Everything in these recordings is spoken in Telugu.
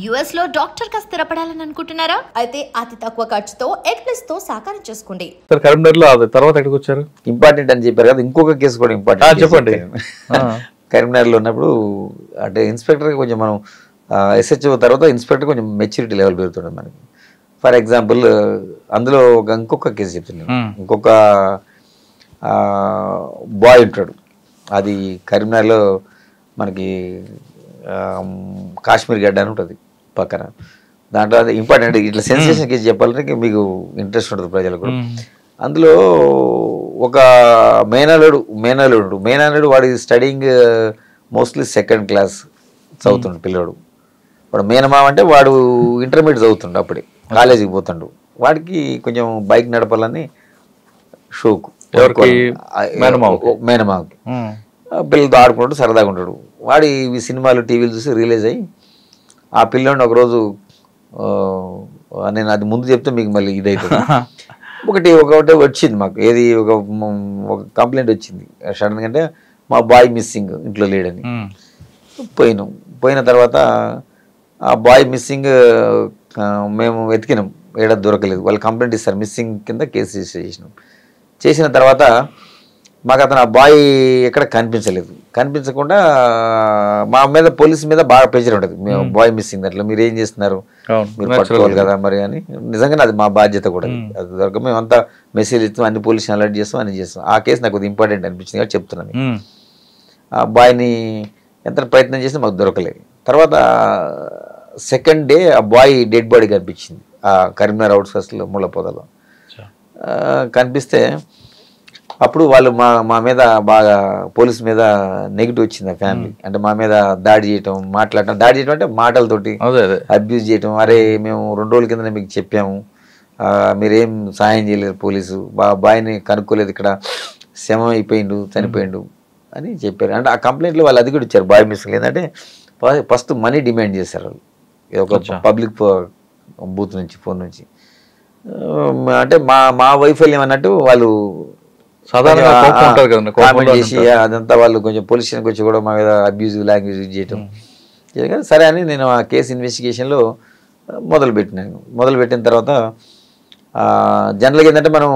US లో డాక్టర్ గా స్థిరపడాలని అనుకుంటున్నారా? అయితే అతి తక్కువ ఖర్చుతో ఎగ్ప్లస్ తో సాకారం చేసుకోండి. సార్ కరీంనగర్లో తర్వాత ఎక్కడికి వచ్చారు? ఇంపార్టెంట్ అని చెప్పారు కదా, ఇంకొక కేసు కూడా ఇంపార్టెంట్. చెప్పండి. కరీంనగర్లో ఉన్నప్పుడు అంటే ఇన్స్పెక్టర్ కొంచెం మనం SHO తర్వాత ఇన్స్పెక్టర్ కొంచెం మెచ్యూరిటీ లెవెల్ పెరుగుతుంది మనకి. ఫర్ ఎగ్జాంపుల్ అందులో ఇంకొక కేసు చెప్తున్నాను. ఇంకొక బాయ్ ఉంటాడు, అది కరీంనగర్లో మనకి కాశ్మీర్ గడ్డ అని ఉంటుంది పక్కన. దాంట్లో అది ఇంపార్టెంట్, ఇట్లా సెన్సేషన్ కేసు చెప్పాలంటే మీకు ఇంట్రెస్ట్ ఉంటుంది ప్రజలకు కూడా. అందులో ఒక మేనల్లుడు వాడి స్టడీయింగ్ మోస్ట్లీ సెకండ్ క్లాస్ చదువుతుండు పిల్లోడు. వాడు మేనమామ అంటే వాడు ఇంటర్మీడియట్ చదువుతుండు, అప్పుడే కాలేజీకి పోతుండు. వాడికి కొంచెం బైక్ నడపాలని షోకు, మేనమామకి పిల్లలతో ఆడుకుంటాడు, సరదాగా ఉంటాడు. వాడి ఈ సినిమాలు టీవీలు చూసి రిలీజ్ అయ్యి ఆ పిల్లోడిని ఒకరోజు, నేను అది ముందు చెప్తే మీకు మళ్ళీ ఇదైతుంది. ఒకటి వచ్చింది మాకు, ఏది ఒక కంప్లైంట్ వచ్చింది సడన్గా, అంటే మా బాయ్ మిస్సింగ్, ఇంట్లో లేడని. పోయిన తర్వాత ఆ బాయ్ మిస్సింగ్ మేము వెతికినాం, ఏడా దొరకలేదు. వాళ్ళు కంప్లైంట్ ఇస్తారు, మిస్సింగ్ కింద కేసు రిజిస్టర్ చేసిన తర్వాత మాకు అతను ఆ బాయ్ ఎక్కడ కనిపించకుండా మా మీద పోలీసు మీద బాగా ప్రెషర్ ఉంటుంది. మేము బాయ్ మిస్సింగ్ అట్లా మీరు ఏం చేస్తున్నారు, మీరు పట్టుకోవాలి కదా మరి అని. నిజంగానే అది మా బాధ్యత కూడా. అది దొరక మేము అంతా మెసేజ్ ఇస్తాం, అన్ని పోలీసుని అలర్ట్ చేస్తాం, అన్ని చేస్తాం. ఆ కేసు నాకు కొద్దిగా ఇంపార్టెంట్ అనిపించింది కాబట్టి చెప్తున్నాను. ఆ బాయ్ని ఎంత ప్రయత్నం చేసినా మాకు దొరకలేదు. తర్వాత సెకండ్ డే ఆ బాయ్ డెడ్ బాడీ కనిపించింది ఆ కరీంనగర్ అవుట్స్కట్స్లో ముళ్ళపొదలో. కనిపిస్తే అప్పుడు వాళ్ళు మా మీద బాగా పోలీస్ మీద నెగిటివ్ వచ్చింది ఆ ఫ్యామిలీ. అంటే మా మీద దాడి చేయటం అంటే మాటలతోటి అబ్యూజ్ చేయటం. అరే మేము 2 రోజుల కింద మీకు చెప్పాము, మీరేం సహాయం చేయలేరు, పోలీసు బాయ్ని కనుక్కోలేదు, ఇక్కడ శవం అయిపోయిండు, చనిపోయిండు అని చెప్పారు. అంటే ఆ కంప్లైంట్లో వాళ్ళు అది కూడా ఇచ్చారు, బాయ్ మిస్సింగ్. ఏంటంటే ఫస్ట్ మనీ డిమాండ్ చేశారు వాళ్ళు, ఒక పబ్లిక్ బూత్ నుంచి, ఫోన్ నుంచి. అంటే మా వైఫల్యం అన్నట్టు వాళ్ళు కామెంట్ చేసి అదంతా వాళ్ళు కొంచెం పోలీస్ స్టేషన్కి వచ్చి కూడా మా మీద అబ్యూజివ్ లాంగ్వేజ్ యూజ్ చేయటం. సరే అని నేను ఆ కేసు ఇన్వెస్టిగేషన్లో మొదలుపెట్టిన తర్వాత జనరల్గా ఏంటంటే మనం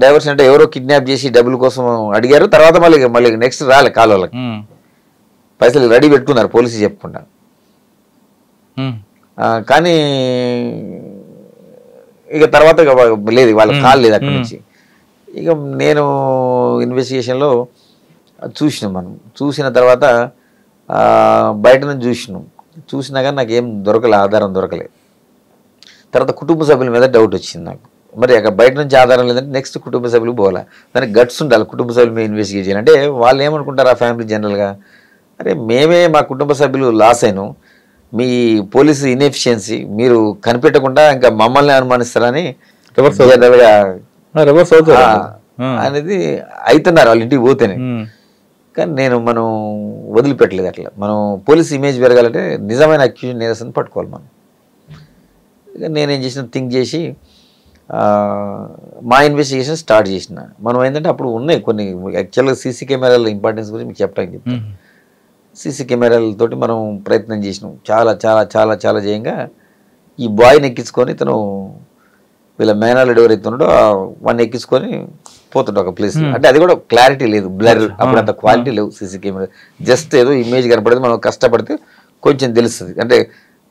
డైవర్షన్ అంటే ఎవరో కిడ్నాప్ చేసి డబ్బుల కోసం అడిగారు, తర్వాత మళ్ళీ నెక్స్ట్ రాలే కాల్ వాళ్ళకి, పైసలు రెడీ పెట్టుకున్నారు పోలీసు చెప్పకుండా. కానీ ఇక తర్వాత లేదు, వాళ్ళకి కాల్ లేదు అక్కడి నుంచి. ఇక నేను ఇన్వెస్టిగేషన్లో చూసిన తర్వాత బయట నుంచి చూసినా కానీ నాకేం ఆధారం దొరకలేదు. తర్వాత కుటుంబ సభ్యుల మీద డౌట్ వచ్చింది నాకు. మరి అక్కడ బయట నుంచి ఆధారం లేదంటే నెక్స్ట్ కుటుంబ సభ్యులు పోవాలా, దానికి గట్స్ ఉండాలి కుటుంబ సభ్యుల మీద ఇన్వెస్టిగేట్ చేయాలి. అంటే వాళ్ళు ఏమనుకుంటారు ఆ ఫ్యామిలీ జనరల్గా, అరే మేమే మా కుటుంబ సభ్యులు లాస్ అయినాం, మీ పోలీసు ఇన్ఎఫిషియన్సీ మీరు కనిపెట్టకుండా ఇంకా మమ్మల్ని అనుమానిస్తారని అనేది అవుతున్నారు వాళ్ళు ఇంటికి పోతేనే. కానీ మనం వదిలిపెట్టలేదు అట్లా. మనం పోలీస్ ఇమేజ్ పెరగాలంటే నిజమైన అక్యూజన్ నేరస్తుని పట్టుకోవాలి మనం. నేనేం థింక్ చేసి మా ఇన్వెస్టిగేషన్ స్టార్ట్ చేసిన. మనం ఏంటంటే అప్పుడు ఉన్నాయి కొన్ని యాక్చువల్గా సీసీ కెమెరాల ఇంపార్టెన్స్ గురించి మీకు చెప్పడానికి చెప్తాను. సీసీ కెమెరాలతోటి మనం ప్రయత్నం చేసినాం, చాలా చాలా చాలా చాలా చేయంగా ఈ బాయ్ని ఎక్కించుకొని తను వీళ్ళ మేనల్లుడు ఎవరైతే ఉన్నాడో వాడిని ఎక్కించుకొని పోతుండే ఒక ప్లేస్. అంటే అది కూడా క్లారిటీ లేదు, బ్లర్, అప్పుడు అంత క్వాలిటీ లేవు సీసీ కెమెరా, జస్ట్ ఏదో ఇమేజ్ కనపడేది. మనం కష్టపడితే కొంచెం తెలుస్తుంది, అంటే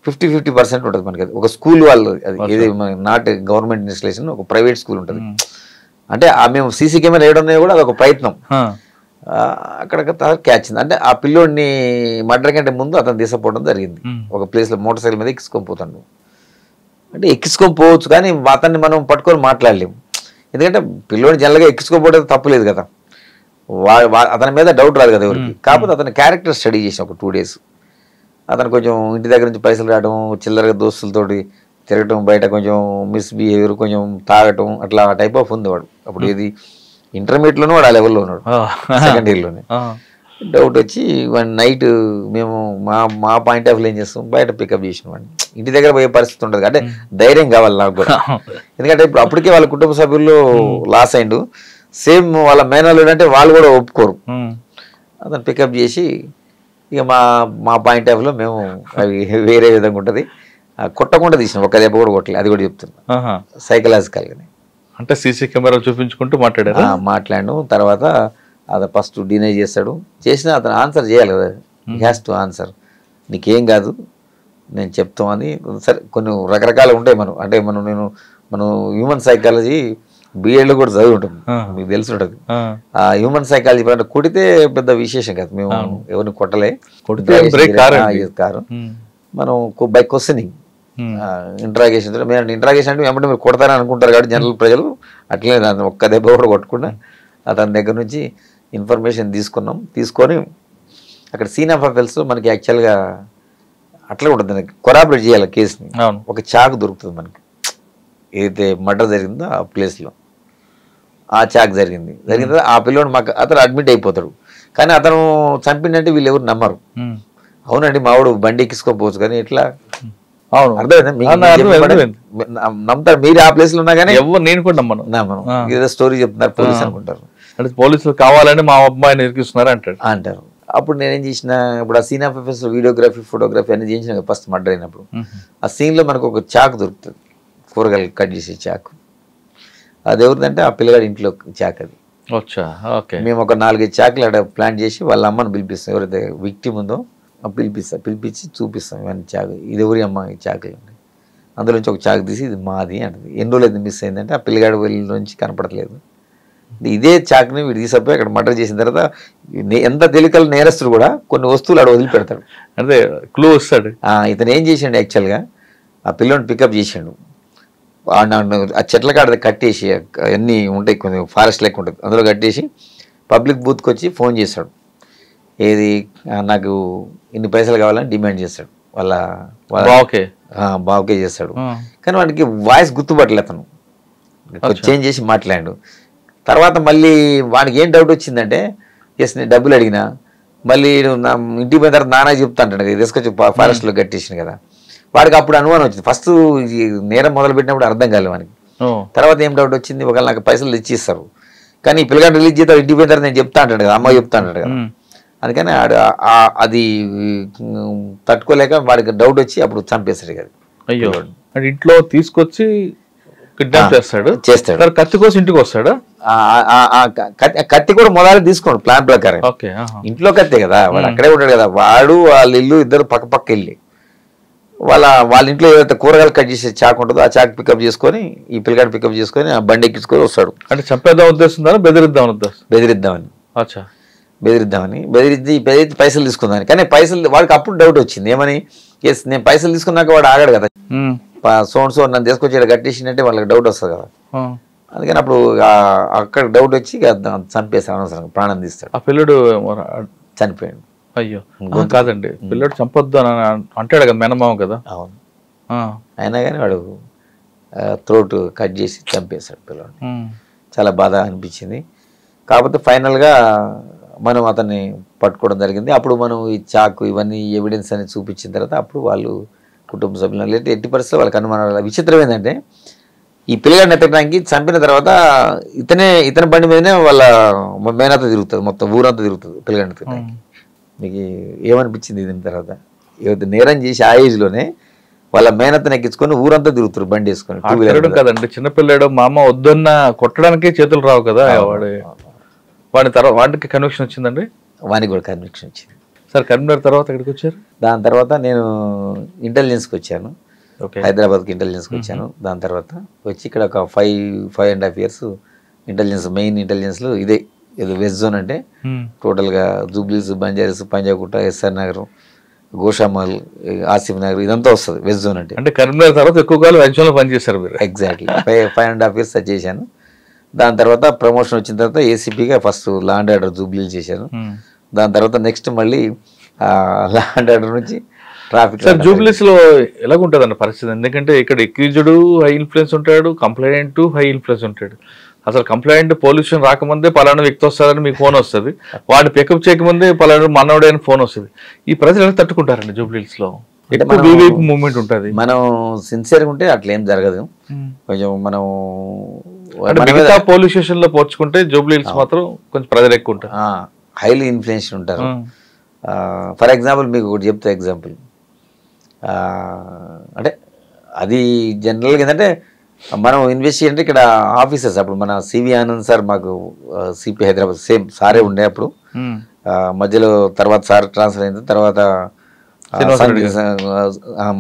50-50% ఉంటుంది మనకి. అది ఒక స్కూల్ వాళ్ళు, అది ఏది నాట్ గవర్నమెంట్ ఇన్స్టిట్యూషన్, ఒక ప్రైవేట్ స్కూల్ ఉంటుంది. అంటే మేము సీసీ కెమెరా వేయడం కూడా అదొక ప్రయత్నం. అక్కడ క్యాచ్ ఉంది. అంటే ఆ పిల్లోడిని మర్డర్ కంటే ముందు అతను తీసుకుపోవడం జరిగింది ఒక ప్లేస్లో, మోటార్ సైకిల్ మీద ఎక్కించుకొని పోతాడు. అంటే ఎక్కించుకొని పోవచ్చు కానీ అతన్ని మనం పట్టుకొని మాట్లాడలేము, ఎందుకంటే పిల్లోడిని జనరల్గా ఎక్కించుకోకపోవడం తప్పులేదు కదా, అతని మీద డౌట్ రాదు కదా ఎవరికి. కాకపోతే అతని క్యారెక్టర్ స్టడీ చేసిన ఒక 2 days. అతను కొంచెం ఇంటి దగ్గర నుంచి పైసలు రావడం, చిల్లరగా దోస్తులతోటి తిరగటం, బయట కొంచెం మిస్బిహేవియర్, కొంచెం తాగటం, అట్లా టైప్ ఆఫ్ ఉంది వాడు. అప్పుడు ఏది ఇంటర్మీడియట్లోనే వాడు ఆ లెవెల్లో ఉన్నాడు, సెకండ్ ఇయర్లోనే. డౌట్ వచ్చి వాడిని నైట్ మేము మా పాయింట్ ఆఫ్ వ్యూ ఏం చేస్తాం, బయట పికప్ చేసిన వాడిని. ఇంటి దగ్గర పోయే పరిస్థితి ఉంటుంది, అంటే ధైర్యం కావాలి నాకు కూడా. ఎందుకంటే ఇప్పుడు అప్పటికే వాళ్ళ కుటుంబ సభ్యుల్లో లాస్ అయిండు, సేమ్ వాళ్ళ మేనల్లుడు అంటే వాళ్ళు కూడా ఒప్పుకోరు. అతను పికప్ చేసి ఇక మా పాయింట్ ఆఫ్ లో మేము అవి వేరే విధంగా ఉంటుంది. కొట్టకుండా తీసినాం, ఒక్క దెబ్బ కూడా కొట్టలేదు, అది కూడా చెప్తున్నా సైకలాజికల్గానే. అంటే సీసీ కెమెరా చూపించుకుంటూ మాట్లాడాను. తర్వాత అది ఫస్ట్ డినై చేస్తాడు, చేసినా అతను ఆన్సర్ చేయాలి కదా, హ్యాస్ టు ఆన్సర్, నీకేం కాదు నేను చెప్తామని. సరే కొన్ని రకరకాలు ఉంటాయి అంటే మనం హ్యూమన్ సైకాలజీ బిఎడ్లో కూడా చదివి ఉంటుంది, మీకు తెలిసి ఉంటుంది. ఆ హ్యూమన్ సైకాలజీ అంటే కొడితే పెద్ద విశేషం కాదు, మేము ఎవరిని కొట్టలే, కారు మనం బై క్వశ్చనింగ్ ఇంట్రాగేషన్. ఇంట్రాగేషన్ అంటే ఏమంటే మీరు కొడతారని అనుకుంటారు కాబట్టి జనరల్ ప్రజలు, అట్లనే దాన్ని ఒక్క దెబ్బ కూడా కొట్టకుండా అతని దగ్గర నుంచి ఇన్ఫర్మేషన్ తీసుకొని అక్కడ సీన్ ఆఫ్ అఫెల్స్ మనకి యాక్చువల్గా అట్లా ఉంటుంది, కొరాబరేట్ చేయాలి కేసుని. ఒక చాకు దొరుకుతుంది మనకి, ఏదైతే మర్డర్ జరిగిందో ఆ ప్లేస్లో ఆ చాక్ జరిగింది ఆ పిల్లోడు మాకు అతను అడ్మిట్ అయిపోతాడు. కానీ అతను చంపిందంటే వీళ్ళు ఎవరు నమ్మరు. అవునండి మావాడు బండి ఎక్కించుకోకపోవచ్చు, కానీ ఎట్లా అర్థమైంది నమ్ముతారు. మీరు ఆ ప్లేస్ లో ఉన్నా కానీ నేను కూడా నమ్మను, ఏదో స్టోరీ చెప్తున్నారు పోలీసు అనుకుంటారు, అంటే పోలీసులు కావాలని మా అబ్బాయిని ఇరికిస్తున్నారు అంటారు. అప్పుడు నేనేం చేసిన, ఇప్పుడు ఆ scene of effects videography photography అన్ని చేసిన ఫస్ట్ మర్డర్ అయినప్పుడు ఆ సీన్ లో మనకు ఒక చాకు దొరుకుతుంది, కూరగాయలు కట్ చేసే చాకు. అది ఎవరిదంటే ఆ పిల్లగాడి ఇంట్లో చాక్. అది మేము ఒక 4-5 చాకులు అక్కడ ప్లాన్ చేసి వాళ్ళ అమ్మని పిలిపిస్తాం, ఎవరైతే విక్టిమ్ ఉందో పిలిపించి చూపిస్తాం ఇవన్నీ చాకు, ఇది ఎవరి అమ్మ ఈ చాకులు, అందులో నుంచి ఒక చాకు తీసి ఇది మాది అంటది. ఎన్ని రోజులు అయితే మిస్ అయిందంటే ఆ పిల్లగాడి వెళ్ళి నుంచి కనపడట్లేదు, ఇదే చాకుని వీడు తీసుకుపోయి అక్కడ మర్డర్ చేసిన తర్వాత ఎంత తేలికల నేరస్తుడు కూడా కొన్ని వస్తువులు అక్కడ వదిలిపెడతాడు, అంటే క్లూ వస్తాడు. ఇతను ఏం చేసిండు యాక్చువల్గా ఆ పిల్లని పికప్ చేసిండు, ఆ చెట్ల కాడ కట్టేసి అన్నీ ఉంటాయి, కొంచెం ఫారెస్ట్ లెక్క ఉంటుంది, అందులో కట్టేసి పబ్లిక్ బూత్కి వచ్చి ఫోన్ చేస్తాడు, ఏది నాకు ఇన్ని పైసలు కావాలని డిమాండ్ చేస్తాడు, వాళ్ళ బావకే చేస్తాడు. కానీ వాడికి వాయిస్ గుర్తుపట్టలే, అతను చేంజ్ చేసి మాట్లాడాడు. తర్వాత మళ్ళీ వాడికి ఏం డౌట్ వచ్చిందంటే, ఎస్ నేను డబ్బులు అడిగినా, మళ్ళీ ఇంటికి పోయిన తర్వాత నానా చెప్తా అంటాడు కదా, తీసుకొచ్చి ఫారెస్ట్లో కట్టేసింది కదా, వాడికి అప్పుడు అనుమానం వచ్చింది. ఫస్ట్ నేరం మొదలు పెట్టినప్పుడు అర్థం కాలేదు వానికి, తర్వాత ఏం డౌట్ వచ్చింది, ఒకవేళ నాకు పైసలు ఇచ్చిస్తారు కానీ ఈ పిల్లగాడు రిలీజ్ చేస్తారు, ఇంటికి పోయిన తర్వాత నేను చెప్తా అంటాడు కదా, అమ్మ చెప్తా అంటాడు కదా, అందుకని అది తట్టుకోలేక వాడికి డౌట్ వచ్చి అప్పుడు చంపేస్తాడు కదా. అయ్యో, ఇంట్లో తీసుకొచ్చి కిడ్నాప్ చేస్తాడు, కత్తి కోసం ఇంటికి వస్తాడు. కత్తి కూడా మొదలు తీసుకోండి ప్లాన్ ప్రకారం, ఇంట్లో కత్తే కదా, వాడు అక్కడే ఉంటాడు కదా, వాడు వాళ్ళ ఇల్లు ఇద్దరు పక్క వెళ్ళి వాళ్ళ ఇంట్లో ఏదైతే కూరగాయలు కట్ చేసే చాకు ఉంటుందో ఆ చాకు పికప్ చేసుకొని ఈ పిల్లగాడు పికప్ చేసుకొని ఆ బండి ఎక్కించుకొని వస్తాడు. అంటే చంపేద్దాం ఉద్దేశం, బెదిరిద్దామని బెదిరించి పైసలు తీసుకుందామని. కానీ పైసలు వాడికి అప్పుడు డౌట్ వచ్చింది, ఏమని, ఎస్ నేను పైసలు తీసుకున్నాక వాడు ఆగాడు కదా, సో నన్ను తీసుకొచ్చి కట్టేసిందంటే వాళ్ళకి డౌట్ వస్తుంది కదా, అందుకని అప్పుడు అక్కడ డౌట్ వచ్చి చంపేస్తాడు, అనవసరంగా ప్రాణం తీస్తాడు. ఆ పిల్లడు చనిపోయాడు. అయ్యో కాదండి, పిల్లడు చంపొద్దు అని అంటాడు కదా మేనమామ కదా. అవును, అయినా కానీ వాడు థ్రోట్ కట్ చేసి చంపేశాడు పిల్లడిని. చాలా బాధ అనిపించింది. కాకపోతే ఫైనల్గా మనం అతన్ని పట్టుకోవడం జరిగింది. అప్పుడు మనం ఈ చాకు ఇవన్నీ ఎవిడెన్స్ అని చూపించిన తర్వాత అప్పుడు వాళ్ళు కుటుంబ సభ్యులు లేదా ఎట్టి పరిస్థితుల్లో వాళ్ళకి అనుమానాలు. విచిత్రం ఏంటంటే ఈ పిల్లగాడిని ఎత్తడానికి చంపిన తర్వాత ఇతని బండి మీదనే వాళ్ళ మేనంతా తిరుగుతుంది, మొత్తం ఊరంతా తిరుగుతుంది పిల్లగాడిని ఎత్తడానికి. మీకు ఏమనిపించింది దీని తర్వాత? ఏదైతే నేరం చేసి ఆ ఏజ్లోనే వాళ్ళ మేనత్తని ఎక్కించుకొని ఊరంతా తిరుగుతారు బండి వేసుకొని. కదండి చిన్నపిల్లాడు, మా అమ్మ వద్దన్న కొట్టడానికే చేతులు రావు కదా, వాడి తర్వాత వాడికి కన్విక్షన్ వచ్చిందండి. వానికి కూడా కన్విక్షన్ వచ్చింది. సార్ కరీంనగర్ తర్వాత ఎక్కడికి వచ్చారు? దాని తర్వాత నేను ఇంటెలిజెన్స్కి వచ్చాను, హైదరాబాద్కి ఇంటెలిజెన్స్కి వచ్చాను. దాని తర్వాత వచ్చి ఇక్కడ ఒక 5.5 years ఇంటెలిజెన్స్, మెయిన్ ఇంటెలిజెన్స్లో ఇదే వెస్ట్ జోన్ అంటే టోటల్గా జూబ్లీస్, బంజారీస్, పంజాగుట్ట, ఎస్ఆర్ నగర్, గోషామల్, ఆసిఫ్ నగర్ ఇదంతా వస్తుంది వెస్ట్ జోన్ అంటే. అంటే కరీంనగర్ తర్వాత ఎక్కువ కాలం వెస్ట్ జోన్లో పనిచేశారు మీరు? ఎగ్జాక్ట్లీ 5.5 years చేశాను. దాని తర్వాత ప్రమోషన్ వచ్చిన తర్వాత ఏసీపీగా ఫస్ట్ లా అండ్ ఆర్డర్ జూబ్లీలు చేశాను. దాని తర్వాత నెక్స్ట్ మళ్ళీ లా అండ్ ఆర్డర్ నుంచి ట్రాఫిక్. సార్ జూబ్లీస్ లో ఎలాగుంటుందండి పరిస్థితి? ఎందుకంటే ఇక్కడ ఎక్యూజ్డ్ హై ఇన్ఫ్లుయెన్స్ ఉంటాడు, కంప్లైంట్ హై ఇన్ఫ్లుయెన్స్ ఉంటాడు. అసలు కంప్లైంట్ పొల్యూషన్ రాకముందే పలానా వ్యక్తి వస్తారని మీకు ఫోన్ వస్తుంది, వాడిని పికప్ చేయకముందే పలానా మనోడైన ఫోన్ వస్తుంది. ఈ ప్రజలు ఎలా తట్టుకుంటారండి జూబ్లీస్ లో? మూవ్మెంట్ ఉంటుంది. మనం సిన్సియర్గా ఉంటే అట్లా ఏం జరగదు. కొంచెం మనం మిగతా పోలీస్ స్టేషన్ లో పోల్చుకుంటే జూబ్లీస్ మాత్రం కొంచెం ప్రజలు ఎక్కువ ఉంటారు, హైలీ ఇన్ఫ్లుయెన్స్ ఉంటారు. ఫర్ ఎగ్జాంపుల్ మీకు ఒకటి చెప్తా ఎగ్జాంపుల్, అంటే అది జనరల్గా ఏంటంటే మనం ఇన్వెస్టిగేట్ అంటే ఇక్కడ ఆఫీసర్స్ అప్పుడు మన సివి ఆనంద్ సార్ మాకు సిపి హైదరాబాద్ సేమ్ సారే ఉండే అప్పుడు, మధ్యలో తర్వాత సార్ ట్రాన్స్ఫర్ అయిన తర్వాత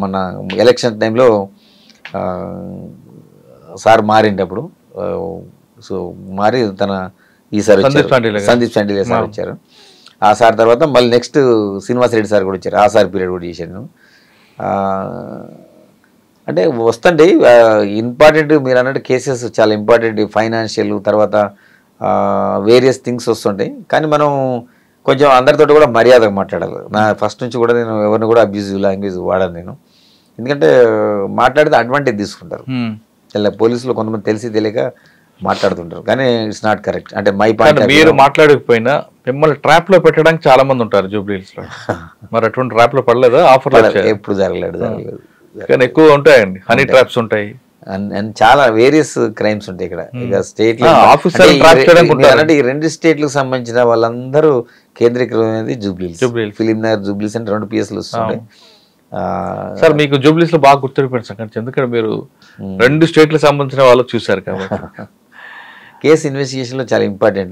మన ఎలక్షన్ టైంలో సార్ మారిండే అప్పుడు, సో మారి తన ఈసారి సందీప్ శాండిలే సార్ వచ్చారు. ఆ సార్ తర్వాత మళ్ళీ నెక్స్ట్ శ్రీనివాస్ రెడ్డి సార్ కూడా వచ్చారు, ఆ సార్ పీరియడ్ కూడా చేశాను. అంటే వస్తుండే ఇంపార్టెంట్ మీరు అన్నట్టు కేసెస్ చాలా ఇంపార్టెంట్, ఫైనాన్షియల్ తర్వాత వేరియస్ థింగ్స్ వస్తుంటాయి. కానీ మనం కొంచెం అందరితో కూడా మర్యాదగా మాట్లాడాలి. నా ఫస్ట్ నుంచి కూడా నేను ఎవరిని కూడా అబ్యూజివ్ లాంగ్వేజ్ వాడాను నేను, ఎందుకంటే మాట్లాడితే అడ్వాంటేజ్ తీసుకుంటారు. ఇలా పోలీసులు కొంతమంది తెలిసి తెలియక మాట్లాడుతుంటారు, కానీ ఇట్స్ నాట్ కరెక్ట్. అంటే మై పాయింట్ మీరు మాట్లాడకపోయినా మిమ్మల్ని ట్రాప్ లో పెట్టడానికి చాలా మంది ఉంటారు జూబ్లీహిల్స్ లో, మరి అటువంటి ట్రాప్ లో పడలేదా? ఆఫర్ ఎప్పుడు జరగలేదు. కానీ ఎక్కువ ఉంటాయండి, హనీ ట్రాప్స్ ఉంటాయి అండ్ చాలా వేరియస్ క్రైమ్స్ ఉంటాయి ఇక్కడ. ఇక స్టేట్ లో ఈ 2 స్టేట్లకు సంబంధించిన వాళ్ళందరూ కేంద్రీకృతమైనది జూబ్లీహిల్స్, ఫిలిం నగర్ జూబ్లీహిల్స్ అంటే 2 PSలు వస్తుంటాయి. సార్ మీకు జూబ్లీహిల్స్ లో బాగా గుర్తుండిపోయింది సార్, ఎందుకంటే మీరు 2 స్టేట్లకు సంబంధించిన వాళ్ళు చూసారు కాబట్టి. కేసు ఇన్వెస్టిగేషన్ లో చాలా ఇంపార్టెంట్.